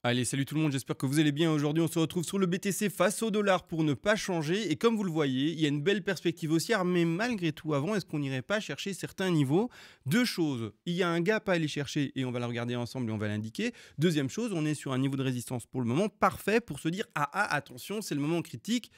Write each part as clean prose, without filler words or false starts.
Allez, salut tout le monde, j'espère que vous allez bien. Aujourd'hui, on se retrouve sur le BTC face au dollar pour ne pas changer. Et comme vous le voyez, il y a une belle perspective haussière, mais malgré tout, avant, est-ce qu'on n'irait pas chercher certains niveaux? Deux choses, il y a un gap à aller chercher et on va le regarder ensemble et on va l'indiquer. Deuxième chose, on est sur un niveau de résistance pour le moment parfait pour se dire ah, attention, c'est le moment critique.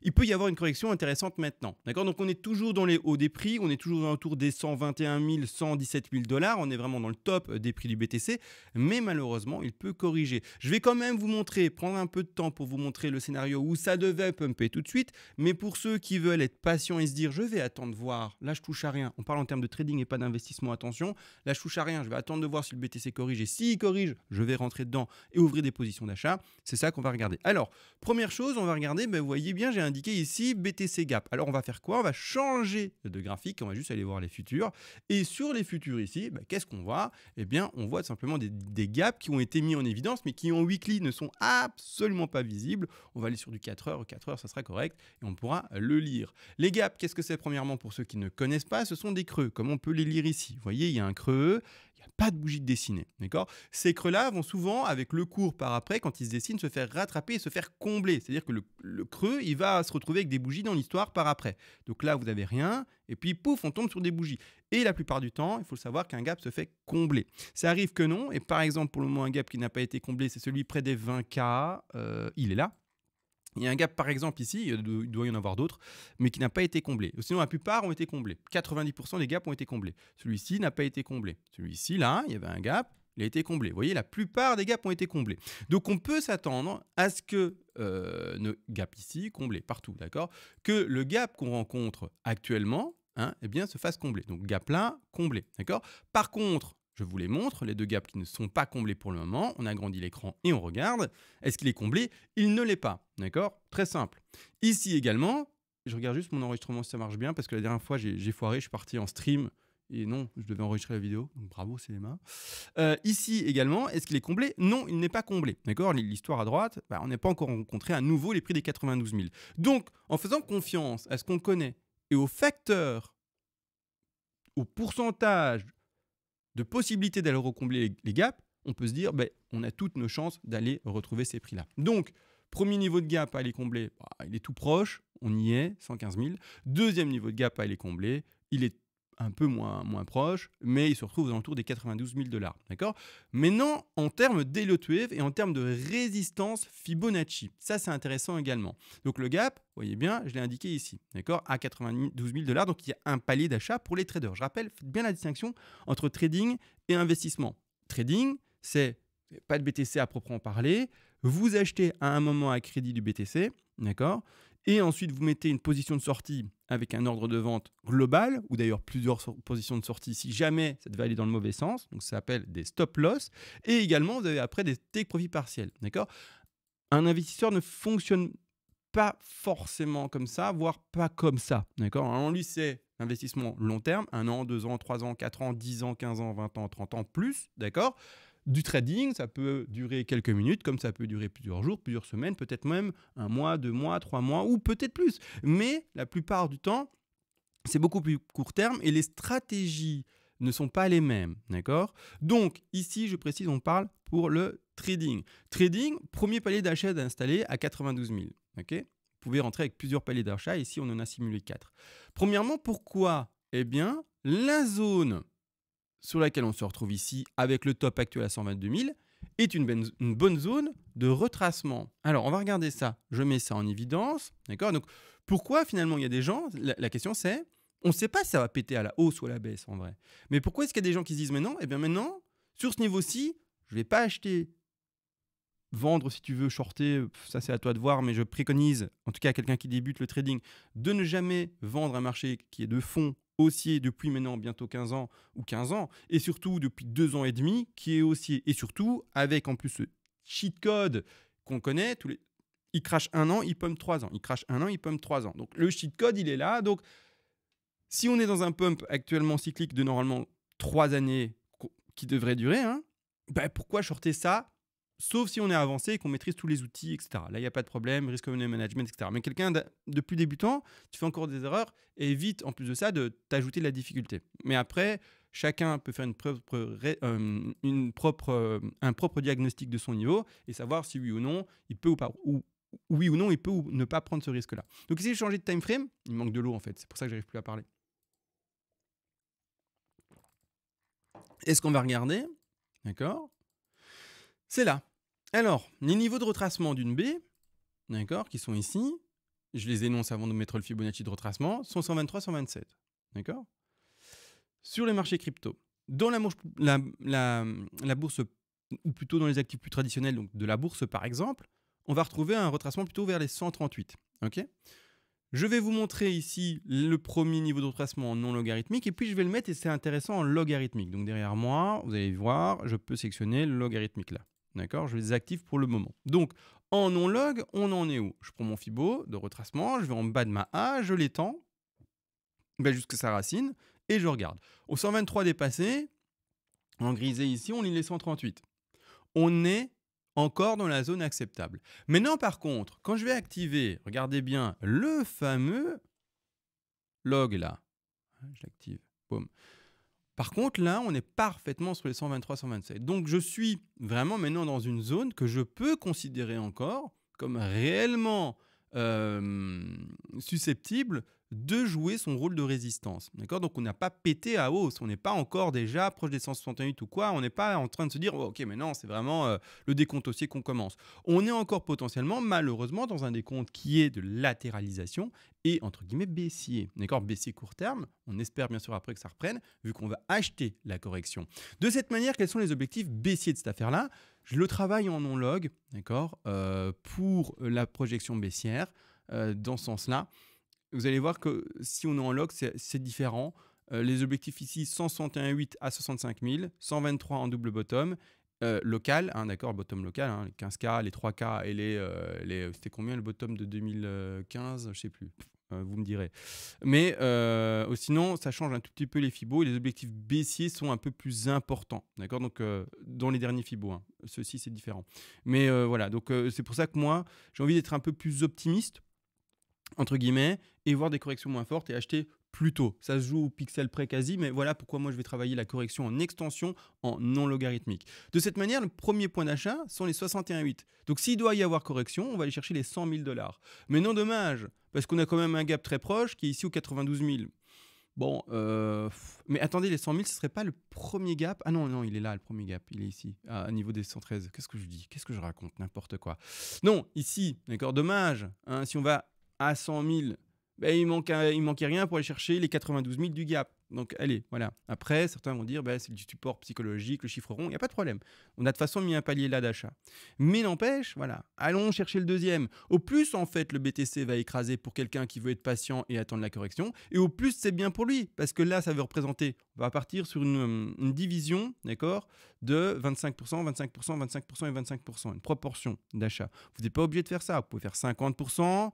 Il peut y avoir une correction intéressante maintenant. D'accord. Donc on est toujours dans les hauts des prix, on est toujours autour des 121 000, 117 000 dollars. On est vraiment dans le top des prix du BTC, mais malheureusement, il peut corriger. Je vais quand même vous montrer, prendre un peu de temps pour vous montrer le scénario où ça devait pumper tout de suite. Mais pour ceux qui veulent être patients et se dire je vais attendre de voir, là je touche à rien. On parle en termes de trading et pas d'investissement, attention. Là je touche à rien, je vais attendre de voir si le BTC corrige et s'il corrige, je vais rentrer dedans et ouvrir des positions d'achat. C'est ça qu'on va regarder. Alors, première chose, on va regarder, vous voyez bien, j'ai indiqué ici BTC Gap. Alors on va faire quoi? On va changer de graphique, on va juste aller voir les futurs. Et sur les futurs ici, qu'est-ce qu'on voit? Eh bien, on voit simplement des gaps qui ont été mis en évidence, mais qui en weekly ne sont absolument pas visibles. On va aller sur du 4 heures, 4 heures, ça sera correct, et on pourra le lire. Les gaps, qu'est-ce que c'est? Premièrement, pour ceux qui ne connaissent pas, ce sont des creux, comme on peut les lire ici. Vous voyez, il y a un creux, il n'y a pas de bougie de dessinée, d'accord? Ces creux-là vont souvent, avec le cours par après, quand ils se dessinent, se faire rattraper et se faire combler. C'est-à-dire que le creux, il va se retrouver avec des bougies dans l'histoire par après. Donc là, vous n'avez rien, et puis pouf, on tombe sur des bougies. Et la plupart du temps, il faut savoir qu'un gap se fait combler. Ça arrive que non, et par exemple, pour le moment, un gap qui n'a pas été comblé, c'est celui près des 20K, il est là. Il y a un gap par exemple ici, il doit y en avoir d'autres, mais qui n'a pas été comblé. Sinon la plupart ont été comblés. 90% des gaps ont été comblés. Celui-ci n'a pas été comblé. Celui-ci là, il y avait un gap, il a été comblé. Vous voyez, la plupart des gaps ont été comblés. Donc on peut s'attendre à ce que nos gaps ici, comblés partout, d'accord, que le gap qu'on rencontre actuellement, eh bien, se fasse combler. Donc gap là, comblé, d'accord. Par contre, je vous les montre, les deux gaps qui ne sont pas comblés pour le moment. On agrandit l'écran et on regarde. Est-ce qu'il est comblé? Il ne l'est pas. D'accord? Très simple. Ici également, je regarde juste mon enregistrement si ça marche bien, parce que la dernière fois, j'ai foiré, je suis parti en stream. Et non, je devais enregistrer la vidéo. Donc bravo, c'est les mains. Ici également, est-ce qu'il est comblé? Non, il n'est pas comblé. D'accord? L'histoire à droite, on n'est pas encore rencontré à nouveau les prix des 92 000. Donc, en faisant confiance à ce qu'on connaît et aux facteurs, au pourcentage de possibilité d'aller recombler les gaps, on peut se dire on a toutes nos chances d'aller retrouver ces prix-là. Donc, premier niveau de gap à aller combler, il est tout proche, on y est, 115 000. Deuxième niveau de gap à aller combler, il est un peu moins proche, mais il se retrouve aux alentours des 92 000 dollars. D'accord? Maintenant, en termes d'Elliott Wave et en termes de résistance Fibonacci, ça c'est intéressant également. Donc le gap, vous voyez bien, je l'ai indiqué ici, d'accord, à 92 000 dollars. Donc il y a un palier d'achat pour les traders. Je rappelle, faites bien la distinction entre trading et investissement. Trading, c'est pas de BTC à proprement parler. Vous achetez à un moment à crédit du BTC, d'accord, et ensuite vous mettez une position de sortie avec un ordre de vente global, ou d'ailleurs plusieurs positions de sortie si jamais ça devait aller dans le mauvais sens. Donc ça s'appelle des stop loss. Et également, vous avez après des take profit partiels. D'accord? Un investisseur ne fonctionne pas forcément comme ça, voire pas comme ça. D'accord? Alors lui, c'est investissement long terme, 1 an, 2 ans, 3 ans, 4 ans, 10 ans, 15 ans, 20 ans, 30 ans, plus. D'accord? Du trading, ça peut durer quelques minutes, comme ça peut durer plusieurs jours, plusieurs semaines, peut-être même 1 mois, 2 mois, 3 mois, ou peut-être plus. Mais la plupart du temps, c'est beaucoup plus court terme et les stratégies ne sont pas les mêmes. D'accord? Donc, ici, je précise, on parle pour le trading. Trading, premier palier d'achat installé à 92 000. Ok? Vous pouvez rentrer avec plusieurs paliers d'achat. Ici, on en a simulé 4. Premièrement, pourquoi? Eh bien, la zone sur laquelle on se retrouve ici, avec le top actuel à 122 000, est une bonne zone de retracement. Alors, on va regarder ça. Je mets ça en évidence. D'accord? Donc, pourquoi finalement il y a des gens, la question c'est, on ne sait pas si ça va péter à la hausse ou à la baisse en vrai. Mais pourquoi est-ce qu'il y a des gens qui se disent mais non? Eh bien maintenant, sur ce niveau-ci, je ne vais pas acheter, vendre si tu veux, shorter, ça c'est à toi de voir, mais je préconise, en tout cas à quelqu'un qui débute le trading, de ne jamais vendre un marché qui est de fond haussier depuis maintenant bientôt 15 ans ou 15 ans, et surtout depuis 2 ans et demi, qui est haussier, et surtout avec en plus ce cheat code qu'on connaît, il crache 1 an, il pump 3 ans, il crache 1 an, il pump 3 ans. Donc le cheat code, il est là. Donc si on est dans un pump actuellement cyclique de normalement 3 années qui devrait durer, pourquoi shorter ça? Sauf si on est avancé et qu'on maîtrise tous les outils, etc. Là, il n'y a pas de problème, risk management, etc. Mais quelqu'un de plus débutant, tu fais encore des erreurs et évite, en plus de ça, de t'ajouter de la difficulté. Mais après, chacun peut faire un propre diagnostic de son niveau et savoir si oui ou non il peut ou pas, ou oui ou non il peut ou ne pas prendre ce risque-là. Donc ici, j'ai changé de time frame. Il manque de l'eau en fait, c'est pour ça que j'arrive plus à parler. Et ce qu'on va regarder, d'accord, c'est là. Alors, les niveaux de retracement d'une baie, d'accord, qui sont ici, je les énonce avant de mettre le Fibonacci de retracement, sont 123, 127. D'accord. Sur les marchés crypto, dans la bourse, ou plutôt dans les actifs plus traditionnels, donc de la bourse par exemple, on va retrouver un retracement plutôt vers les 138. Ok. Je vais vous montrer ici le premier niveau de retracement en non logarithmique et puis je vais le mettre, et c'est intéressant, en logarithmique. Donc derrière moi, vous allez voir, je peux sélectionner le logarithmique là. D'accord, je les active pour le moment. Donc en non log, on en est où? Je prends mon Fibo de retracement, je vais en bas de ma A, je l'étends jusqu'à sa racine et je regarde. Au 123 dépassé, en grisé ici, on lit les 138. On est encore dans la zone acceptable. Maintenant, par contre, quand je vais activer, regardez bien, le fameux log là, je l'active, boum. Par contre, là, on est parfaitement sur les 123, 127. Donc, je suis vraiment maintenant dans une zone que je peux considérer encore comme réellement susceptible de jouer son rôle de résistance. D'accord. Donc, on n'a pas pété à hausse. On n'est pas encore déjà proche des 168 ou quoi. On n'est pas en train de se dire oh, « Ok, maintenant, c'est vraiment le décompte haussier qu'on commence. » On est encore potentiellement, malheureusement, dans un décompte qui est de latéralisation et, entre guillemets, baissier. D'accord. Baissier court terme. On espère bien sûr après que ça reprenne, vu qu'on va acheter la correction. De cette manière, quels sont les objectifs baissiers de cette affaire-là? Je le travaille en non-log, d'accord, pour la projection baissière, dans ce sens-là. Vous allez voir que si on est en log, c'est différent. Les objectifs ici, 161,8 à 65 000, 123 en double bottom, local, hein, d'accord, bottom local, hein, les 15K, les 3K et c'était combien le bottom de 2015? Je ne sais plus. Vous me direz. Mais sinon, ça change un tout petit peu les fibos et les objectifs baissiers sont un peu plus importants. D'accord. Donc, dans les derniers fibos, hein. Ceux-ci, c'est différent. Mais voilà, donc c'est pour ça que moi, j'ai envie d'être un peu plus optimiste, entre guillemets, et voir des corrections moins fortes et acheter plus tôt. Ça se joue au pixel près quasi, mais voilà pourquoi moi je vais travailler la correction en extension en non logarithmique. De cette manière, le premier point d'achat sont les 61,8. Donc s'il doit y avoir correction, on va aller chercher les 100 000 $. Mais non, dommage, parce qu'on a quand même un gap très proche qui est ici aux 92 000. Bon, mais attendez, les 100 000, ce ne serait pas le premier gap? Ah non, non, il est là, le premier gap, il est ici, à niveau des 113. Qu'est-ce que je dis? Qu'est-ce que je raconte? N'importe quoi. Non, ici, d'accord, dommage, hein, si on va à 100 000, ben, il manquait rien pour aller chercher les 92 000 du gap. Donc, allez, voilà. Après, certains vont dire, ben, c'est du support psychologique, le chiffre rond, il n'y a pas de problème. On a de toute façon mis un palier là d'achat. Mais n'empêche, voilà, allons chercher le deuxième. Au plus, en fait, le BTC va écraser pour quelqu'un qui veut être patient et attendre la correction. Et au plus, c'est bien pour lui, parce que là, ça veut représenter, on va partir sur une division, d'accord, de 25%, 25%, 25% et 25%, une proportion d'achat. Vous n'êtes pas obligé de faire ça. Vous pouvez faire 50%,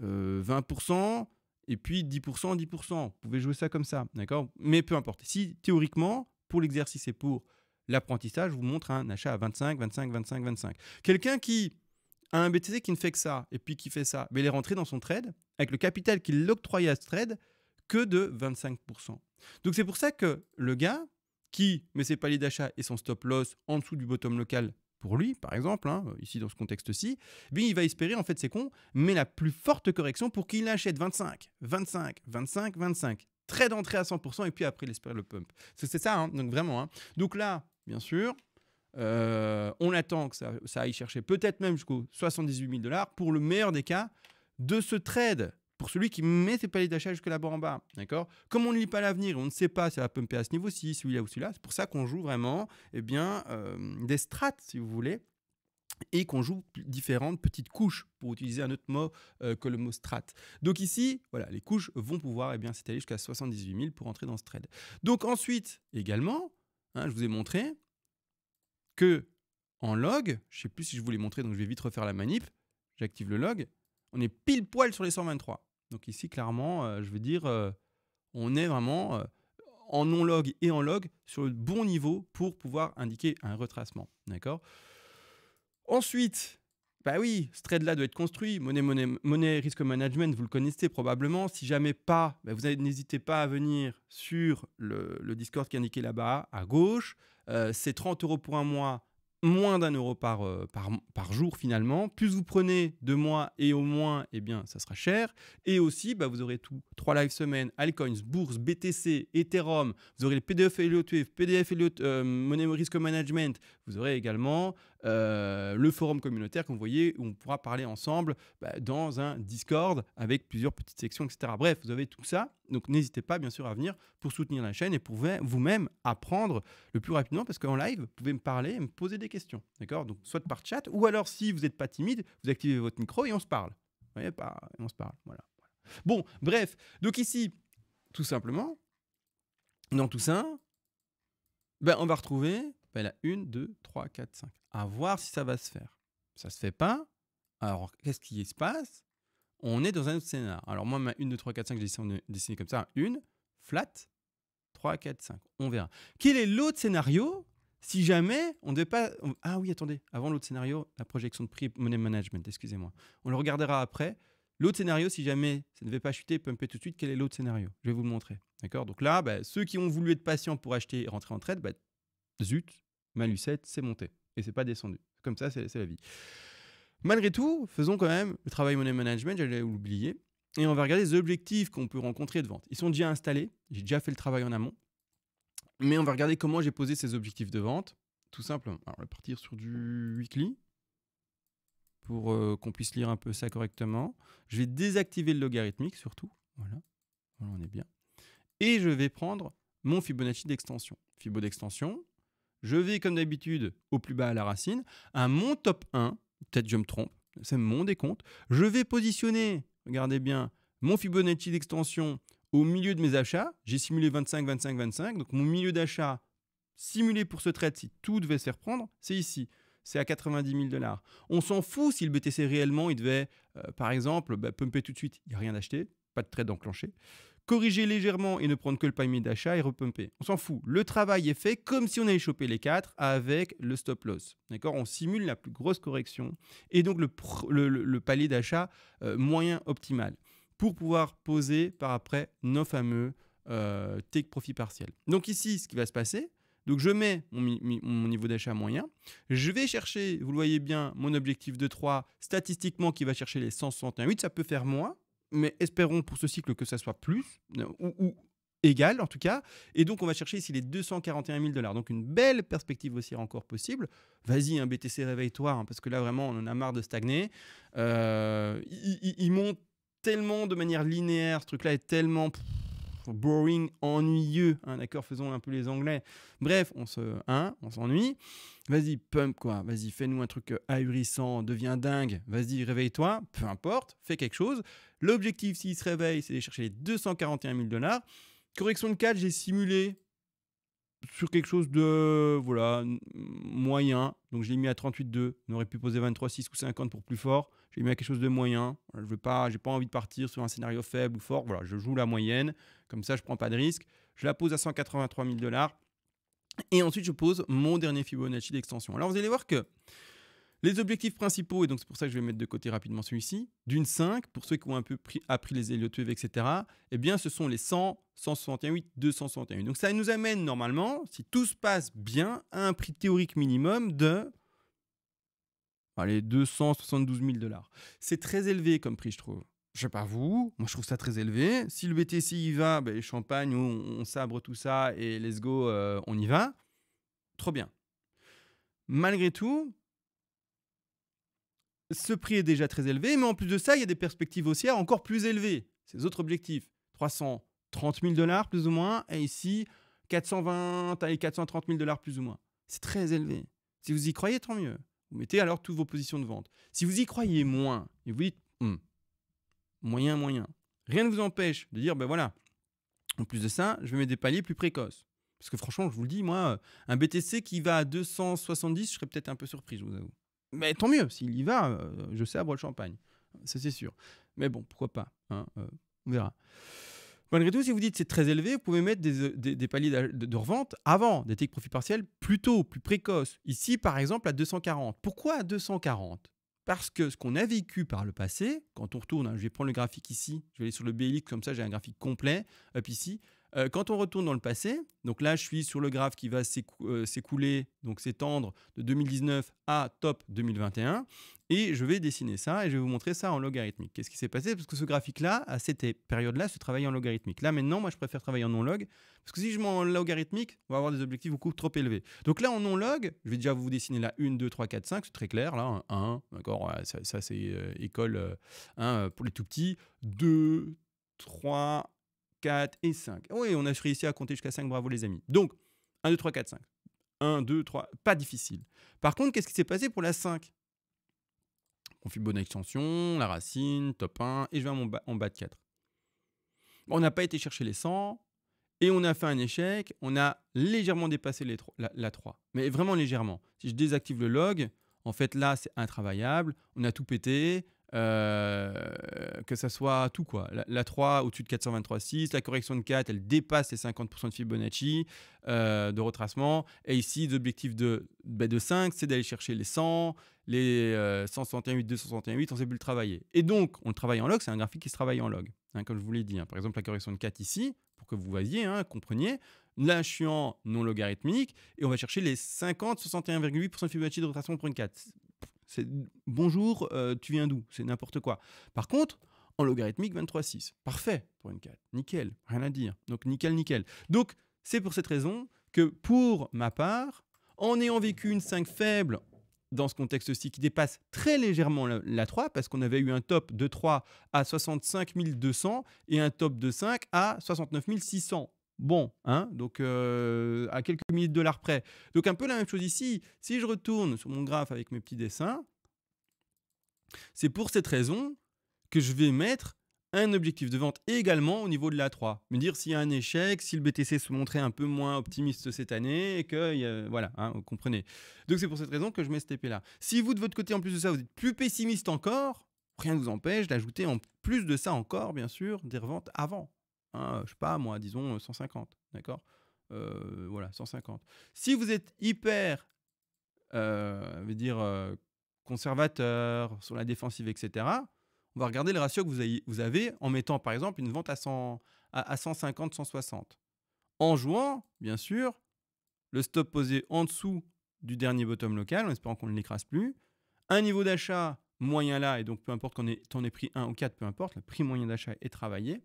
20%, et puis 10%, 10%. Vous pouvez jouer ça comme ça, d'accord? Mais peu importe. Si, théoriquement, pour l'exercice et pour l'apprentissage, je vous montre un achat à 25, 25, 25, 25. Quelqu'un qui a un BTC qui ne fait que ça, et puis qui fait ça, mais il est rentré dans son trade, avec le capital qu'il l'octroyait à ce trade, que de 25%. Donc c'est pour ça que le gars qui met ses paliers d'achat et son stop loss en dessous du bottom local, pour lui, par exemple, hein, ici dans ce contexte-ci, il va espérer, en fait, c'est con, mais la plus forte correction pour qu'il achète 25, 25, 25, 25. Trade d'entrée à 100% et puis après, il espère le pump. C'est ça, hein, donc vraiment. Hein. Donc là, bien sûr, on attend que ça aille chercher peut-être même jusqu'aux 78 000 $ pour le meilleur des cas de ce trade. Pour celui qui met ses paliers d'achat jusque là-bas en bas, d'accord? Comme on ne lit pas l'avenir, on ne sait pas si ça va pumper à ce niveau-ci, celui-là ou celui-là, c'est pour ça qu'on joue vraiment des strats, si vous voulez, et qu'on joue différentes petites couches, pour utiliser un autre mot que le mot strat. Donc ici, voilà, les couches vont pouvoir s'étaler jusqu'à 78 000 pour entrer dans ce trade. Donc ensuite, également, hein, je vous ai montré que en log, je ne sais plus si je vous l'ai montré, donc je vais vite refaire la manip, j'active le log, on est pile poil sur les 123. Donc ici, clairement, je veux dire, on est vraiment en non-log et en log sur le bon niveau pour pouvoir indiquer un retracement. D'accord. Ensuite, Bah oui, ce trade-là doit être construit. Monnaie risque management, vous le connaissez probablement. Si jamais pas, bah n'hésitez pas à venir sur le Discord qui est indiqué là-bas, à gauche. C'est 30 € pour un mois, moins d'1 € par jour finalement. Plus vous prenez de mois et au moins, eh bien, ça sera cher. Et aussi, bah, vous aurez tout. 3 live semaines, altcoins, bourse, BTC, Ethereum. Vous aurez les PDF Elliott Wave, PDF Elliott Monnaie Risk Management. Vous aurez également le forum communautaire que vous voyez où on pourra parler ensemble dans un Discord avec plusieurs petites sections, etc. Bref, vous avez tout ça. Donc, n'hésitez pas, bien sûr, à venir pour soutenir la chaîne et pour vous-même apprendre le plus rapidement parce qu'en live, vous pouvez me parler et me poser des questions. D'accord? Donc, soit par chat ou alors, si vous n'êtes pas timide, vous activez votre micro et on se parle. Vous voyez pas? On se parle. Voilà. Bon, bref. Donc, ici, tout simplement, dans tout ça, on va retrouver la 1, 2, 3, 4, 5. À voir si ça va se faire. Ça se fait pas. Alors, qu'est-ce qui se passe? On est dans un autre scénario. Alors, moi, ma 1, 2, 3, 4, 5, j'ai dessiné comme ça. 1, flat, 3, 4, 5. On verra. Quel est l'autre scénario si jamais on ne devait pas... Ah oui, attendez. Avant l'autre scénario, la projection de prix money management, excusez-moi. On le regardera après. L'autre scénario, si jamais ça ne devait pas chuter, pumper tout de suite, quel est l'autre scénario? Je vais vous le montrer. D'accord? Donc là, ceux qui ont voulu être patients pour acheter et rentrer en trade, zut, malus 7, c'est monté. Et c'est pas descendu. Comme ça, c'est la vie. Malgré tout, faisons quand même le travail money management, j'allais oublier. Et on va regarder les objectifs qu'on peut rencontrer de vente. Ils sont déjà installés, j'ai déjà fait le travail en amont. Mais on va regarder comment j'ai posé ces objectifs de vente, tout simplement. Alors, on va partir sur du weekly pour qu'on puisse lire un peu ça correctement. Je vais désactiver le logarithmique surtout. Voilà, on est bien. Et je vais prendre mon Fibonacci d'extension. Fibo d'extension. Je vais, comme d'habitude, au plus bas à la racine. À mon top 1, peut-être je me trompe, c'est mon décompte. Je vais positionner, regardez bien, mon Fibonacci d'extension au milieu de mes achats. J'ai simulé 25, 25, 25. Donc, mon milieu d'achat simulé pour ce trade, si tout devait se faire prendre, c'est ici. C'est à 90 000 $. On s'en fout si le BTC réellement, il devait, par exemple, pumper tout de suite. Il n'y a rien d'acheté, pas de trade enclenché. Corriger légèrement et ne prendre que le panier d'achat et repumper. On s'en fout. Le travail est fait comme si on allait choper les 4 avec le stop loss. D'accord? On simule la plus grosse correction et donc le palier d'achat moyen optimal pour pouvoir poser par après nos fameux take profit partiel. Donc ici, ce qui va se passer, donc je mets mon niveau d'achat moyen. Je vais chercher, vous le voyez bien, mon objectif de 3 statistiquement qui va chercher les 161,8. Ça peut faire moins. Mais espérons pour ce cycle que ça soit plus, ou égal en tout cas. Et donc, on va chercher ici les 241 000 $. Donc, une belle perspective haussière encore possible. Vas-y, BTC, réveille-toi, parce que là, vraiment, on en a marre de stagner. Il monte tellement de manière linéaire. Ce truc-là est tellement boring, ennuyeux. D'accord, faisons un peu les anglais. Bref, on s'ennuie. Vas-y, pump quoi. Vas-y, fais-nous un truc ahurissant, deviens dingue. Vas-y, réveille-toi. Peu importe, fais quelque chose. L'objectif, s'il se réveille, c'est d'aller chercher les 241 000 $. Correction de 4, j'ai simulé sur quelque chose de moyen. Donc, je l'ai mis à 38,2. On aurait pu poser 23,6 ou 50 pour plus fort. J'ai mis à quelque chose de moyen. Je n'ai pas envie de partir sur un scénario faible ou fort. Voilà, je joue la moyenne. Comme ça, je ne prends pas de risque. Je la pose à 183 000 $. Et ensuite, je pose mon dernier Fibonacci d'extension. Alors, vous allez voir que les objectifs principaux, et donc c'est pour ça que je vais mettre de côté rapidement celui-ci, d'une 5, pour ceux qui ont un peu appris les Elliott Wave, etc., eh bien, ce sont les 100, 161,8, 261. Donc, ça nous amène normalement, si tout se passe bien, à un prix théorique minimum de 272 000 $. C'est très élevé comme prix, je trouve. Je sais pas vous, moi je trouve ça très élevé. Si le BTC y va, champagne, on sabre tout ça et let's go, on y va. Trop bien. Malgré tout, ce prix est déjà très élevé, mais en plus de ça, il y a des perspectives haussières encore plus élevées. Ces autres objectifs, 330 000 $ plus ou moins, et ici, 420 et 430 000 $ plus ou moins. C'est très élevé. Si vous y croyez, tant mieux. Vous mettez alors toutes vos positions de vente. Si vous y croyez moins, et vous dites, moyen, rien ne vous empêche de dire, voilà, en plus de ça, je vais mettre des paliers plus précoces. Parce que franchement, je vous le dis, moi, un BTC qui va à 270, je serais peut-être un peu surpris, je vous avoue. Mais tant mieux, s'il y va, je sabre le champagne. Ça, c'est sûr. Mais bon, pourquoi pas, on verra. Malgré tout, si vous dites que c'est très élevé, vous pouvez mettre des paliers de revente avant, des take profit partiels plus tôt, plus précoces. Ici, par exemple, à 240. Pourquoi à 240 ? Parce que ce qu'on a vécu par le passé, quand on retourne, je vais prendre le graphique ici, je vais aller sur le BLX, comme ça j'ai un graphique complet, hop ici. Quand on retourne dans le passé, donc là je suis sur le graphe qui va s'écouler, donc s'étendre de 2019 à top 2021, et je vais dessiner ça et je vais vous montrer ça en logarithmique. Qu'est-ce qui s'est passé? Parce que ce graphique-là, à cette période-là, se travaillait en logarithmique. Là maintenant, moi je préfère travailler en non-log, parce que si je mets en logarithmique, on va avoir des objectifs beaucoup trop élevés. Donc là en non-log, je vais déjà vous dessiner la 1, 2, 3, 4, 5, c'est très clair, là, 1, d'accord, ouais, ça c'est école pour les tout petits, 2, 3, 4 et 5. Oui, on a réussi à compter jusqu'à 5, bravo les amis. Donc, 1, 2, 3, 4, 5. 1, 2, 3, pas difficile. Par contre, qu'est-ce qui s'est passé pour la 5? On fait bonne extension, la racine, top 1, et je vais en bas de 4. On n'a pas été chercher les 100, et on a fait un échec, on a légèrement dépassé la 3. Mais vraiment légèrement. Si je désactive le log, en fait là, c'est intravaillable, on a tout pété, que ça soit tout quoi. La 3 au-dessus de 423,6, la correction de 4 elle dépasse les 50% de Fibonacci de retracement, et ici l'objectif de 5 c'est d'aller chercher les 100, les 161,8, 261,8, on sait plus le travailler. Et donc on le travaille en log, c'est un graphique qui se travaille en log, hein, comme je vous l'ai dit, hein. Par exemple la correction de 4 ici, pour que vous voyez, hein, compreniez, là je suis en non logarithmique et on va chercher les 50, 61,8% de Fibonacci de retracement pour une 4. C'est bonjour, tu viens d'où? C'est n'importe quoi. Par contre, en logarithmique, 23,6. Parfait pour une 4. Nickel, rien à dire. Donc, nickel, nickel. Donc, c'est pour cette raison que, pour ma part, en ayant vécu une 5 faible dans ce contexte-ci qui dépasse très légèrement la 3, parce qu'on avait eu un top de 3 à 65 200 et un top de 5 à 69 600. Bon, hein, donc à quelques milliers de dollars près. Donc un peu la même chose ici. Si je retourne sur mon graphe avec mes petits dessins, c'est pour cette raison que je vais mettre un objectif de vente également au niveau de la 3. Me dire s'il y a un échec, si le BTC se montrait un peu moins optimiste cette année, et que, voilà, hein, vous comprenez. Donc c'est pour cette raison que je mets cette épée-là. Si vous, de votre côté, en plus de ça, vous êtes plus pessimiste encore, rien ne vous empêche d'ajouter en plus de ça encore, bien sûr, des reventes avant. Hein, je sais pas, moi, disons 150, d'accord, voilà, 150. Si vous êtes hyper, conservateur, sur la défensive, etc., on va regarder le ratio que vous avez en mettant, par exemple, une vente à 150, 160. En jouant, bien sûr, le stop posé en dessous du dernier bottom local, en espérant qu'on ne l'écrase plus. Un niveau d'achat moyen là, et donc peu importe qu'on ait pris 1 ou 4, peu importe, le prix moyen d'achat est travaillé.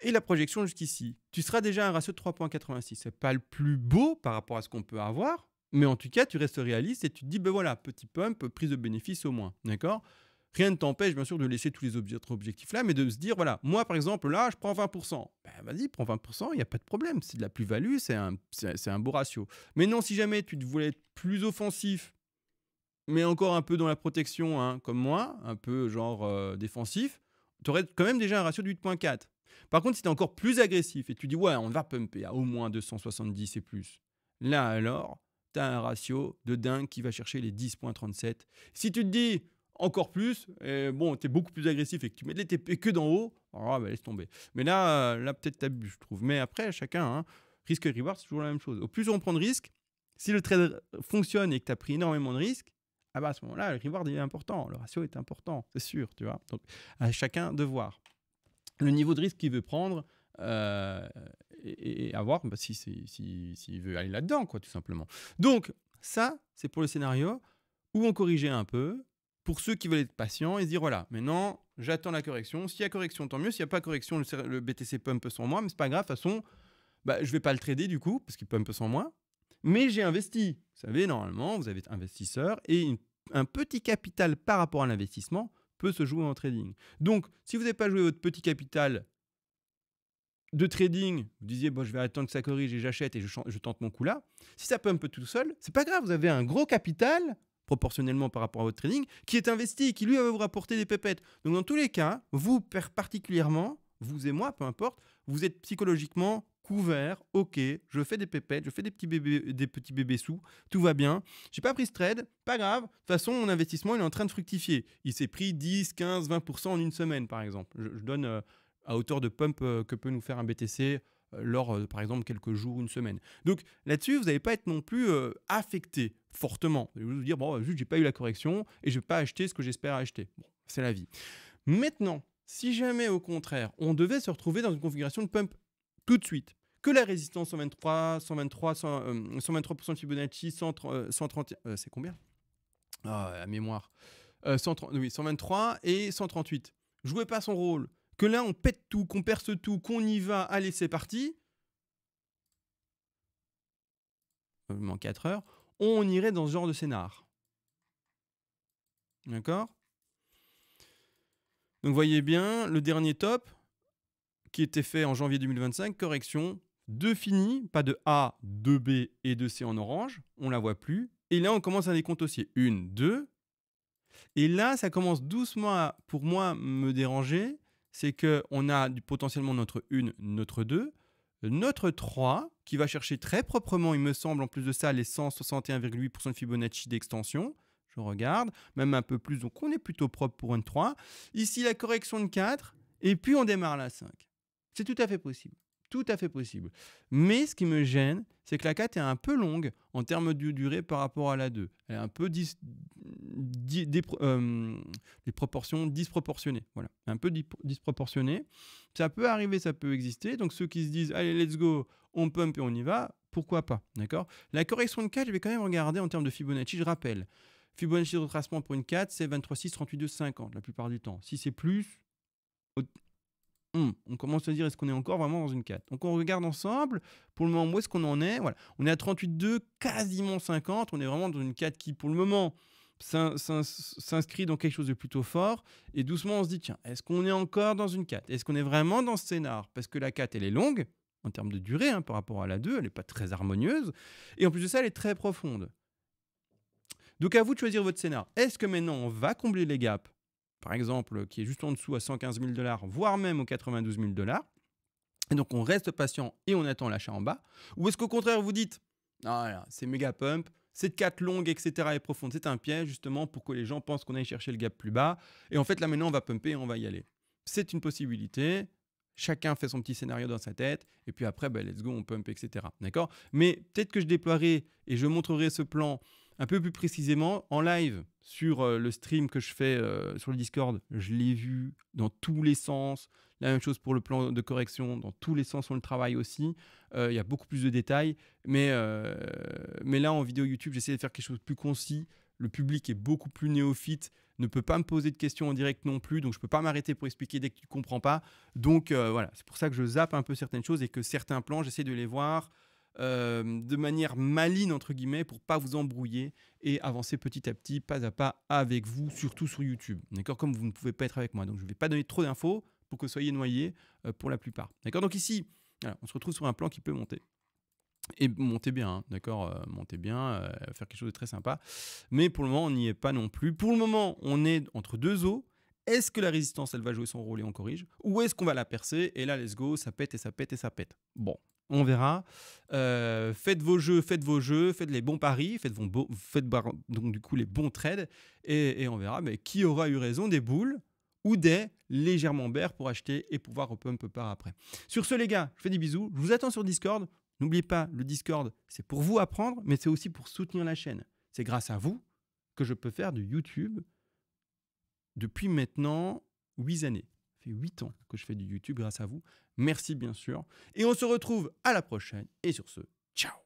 Et la projection jusqu'ici, tu seras déjà à un ratio de 3,86. Ce n'est pas le plus beau par rapport à ce qu'on peut avoir, mais en tout cas, tu restes réaliste et tu te dis, ben voilà, petit pump, prise de bénéfice au moins. D'accord ? Rien ne t'empêche, bien sûr, de laisser tous les autres objectifs là, mais de se dire, voilà, moi, par exemple, là, je prends 20%. Ben, vas-y, prends 20%, il n'y a pas de problème. C'est de la plus-value, c'est un beau ratio. Mais non, si jamais tu voulais être plus offensif, mais encore un peu dans la protection, hein, comme moi, un peu genre défensif, tu aurais quand même déjà un ratio de 8,4. Par contre, si tu es encore plus agressif et tu dis, ouais, on va pumper à au moins 270 et plus, là alors, tu as un ratio de dingue qui va chercher les 10,37. Si tu te dis encore plus, bon, tu es beaucoup plus agressif et que tu mets les TP que d'en haut, oh, bah, laisse tomber. Mais là peut-être tu abuses, je trouve. Mais après, chacun, hein, risque et reward, c'est toujours la même chose. Au plus on prend de risques, si le trade fonctionne et que tu as pris énormément de risques, ah bah à ce moment-là, le reward est important, le ratio est important, c'est sûr, tu vois. Donc, à chacun de voir le niveau de risque qu'il veut prendre et à voir bah, s'il veut aller là-dedans, quoi, tout simplement. Donc, ça, c'est pour le scénario où on corrigeait un peu, pour ceux qui veulent être patients et se dire, voilà, maintenant, j'attends la correction. S'il y a correction, tant mieux. S'il n'y a pas correction, le BTC pump sans moi, mais c'est pas grave, de toute façon, bah, je ne vais pas le trader du coup, parce qu'il pump sans moi. Mais j'ai investi. Vous savez, normalement, vous avez investisseur et un petit capital par rapport à l'investissement peut se jouer en trading. Donc, si vous n'avez pas joué votre petit capital de trading, vous disiez, bon, je vais attendre que ça corrige et j'achète et je tente mon coup là. Si ça pump tout seul, c'est pas grave, vous avez un gros capital, proportionnellement par rapport à votre trading, qui est investi et qui lui va vous rapporter des pépettes. Donc, dans tous les cas, vous particulièrement, vous et moi, peu importe, vous êtes psychologiquement couvert, ok, je fais des pépettes, je fais des petits bébés sous, tout va bien. J'ai pas pris ce trade, pas grave. De toute façon, mon investissement, il est en train de fructifier. Il s'est pris 10, 15, 20% en une semaine, par exemple. Je donne à hauteur de pump que peut nous faire un BTC lors, par exemple, quelques jours, une semaine. Donc là-dessus, vous n'allez pas être non plus affecté fortement. Vous allez vous dire, bon, juste, j'ai pas eu la correction et je vais pas acheter ce que j'espère acheter. Bon, c'est la vie. Maintenant, si jamais, au contraire, on devait se retrouver dans une configuration de pump tout de suite, que la résistance 123% de Fibonacci, 130, c'est combien? Ah, la mémoire. 130, oui, 123 et 138. Jouez pas son rôle. Que là, on pète tout, qu'on perce tout, qu'on y va, allez, c'est parti. Il manque 4 heures. On irait dans ce genre de scénar. D'accord? Donc, voyez bien, le dernier top, qui était fait en janvier 2025, correction, 2 finis, pas de A, 2B et 2C en orange, on la voit plus. Et là, on commence à décompter aussi. 1, 2. Et là, ça commence doucement à, pour moi, me déranger. C'est qu'on a potentiellement notre 1, notre 2, notre 3, qui va chercher très proprement, il me semble, en plus de ça, les 161,8% de Fibonacci d'extension. Je regarde, même un peu plus, donc on est plutôt propre pour une 3. Ici, la correction de 4, et puis on démarre la 5. C'est tout à fait possible. Tout à fait possible. Mais ce qui me gêne, c'est que la 4 est un peu longue en termes de durée par rapport à la 2. Elle est un peu les proportions disproportionnées. Voilà, un peu disproportionnées. Ça peut arriver, ça peut exister. Donc ceux qui se disent, allez, let's go, on pump et on y va, pourquoi pas, d'accord? La correction de 4, je vais quand même regarder en termes de Fibonacci, je rappelle. Fibonacci de retracement pour une 4, c'est 23,6, 38,2, 50 la plupart du temps. Si c'est plus, on commence à dire, est-ce qu'on est encore vraiment dans une 4? Donc on regarde ensemble, pour le moment, où est-ce qu'on en est? Voilà. On est à 38,2, quasiment 50. On est vraiment dans une 4 qui, pour le moment, s'inscrit dans quelque chose de plutôt fort. Et doucement, on se dit, tiens, est-ce qu'on est encore dans une 4? Est-ce qu'on est vraiment dans ce scénar? Parce que la 4, elle est longue, en termes de durée, hein, par rapport à la 2, elle n'est pas très harmonieuse. Et en plus de ça, elle est très profonde. Donc à vous de choisir votre scénar. Est-ce que maintenant, on va combler les gaps, par exemple, qui est juste en dessous à 115 000 $, voire même aux 92 000 $, et donc on reste patient et on attend l'achat en bas? Ou est-ce qu'au contraire, vous dites, ah, c'est méga pump, cette 4 longue, etc. et profonde, c'est un piège justement pour que les gens pensent qu'on aille chercher le gap plus bas, et en fait là maintenant on va pumper et on va y aller. C'est une possibilité. Chacun fait son petit scénario dans sa tête, et puis après, let's go, on pump, etc. D'accord? Mais peut-être que je déploierai et je montrerai ce plan un peu plus précisément en live sur le stream que je fais sur le Discord. Je l'ai vu dans tous les sens. La même chose pour le plan de correction. Dans tous les sens, on le travaille aussi. Il y a beaucoup plus de détails. Mais là, en vidéo YouTube, j'essaie de faire quelque chose de plus concis. Le public est beaucoup plus néophyte, ne peut pas me poser de questions en direct non plus, donc je ne peux pas m'arrêter pour expliquer dès que tu ne comprends pas. Donc voilà, c'est pour ça que je zappe un peu certaines choses et que certains plans, j'essaie de les voir de manière maligne, entre guillemets, pour pas vous embrouiller et avancer petit à petit, pas à pas avec vous, surtout sur YouTube. D'accord? Comme vous ne pouvez pas être avec moi. Donc je ne vais pas donner trop d'infos pour que vous soyez noyés pour la plupart. D'accord? Donc ici, voilà, on se retrouve sur un plan qui peut monter. Et monter bien, hein, d'accord, monter bien, faire quelque chose de très sympa. Mais pour le moment, on n'y est pas non plus. Pour le moment, on est entre deux eaux. Est-ce que la résistance, elle va jouer son rôle et on corrige? Ou est-ce qu'on va la percer? Et là, let's go, ça pète et ça pète et ça pète. Bon, on verra. Faites vos jeux, faites les bons paris, faites donc du coup les bons trades. Et on verra qui aura eu raison, des boules ou des légèrement bears pour acheter et pouvoir repump par après. Sur ce, les gars, je fais des bisous. Je vous attends sur Discord. N'oubliez pas, le Discord, c'est pour vous apprendre, mais c'est aussi pour soutenir la chaîne. C'est grâce à vous que je peux faire du YouTube depuis maintenant 8 années. Ça fait 8 ans que je fais du YouTube grâce à vous. Merci bien sûr. Et on se retrouve à la prochaine. Et sur ce, ciao!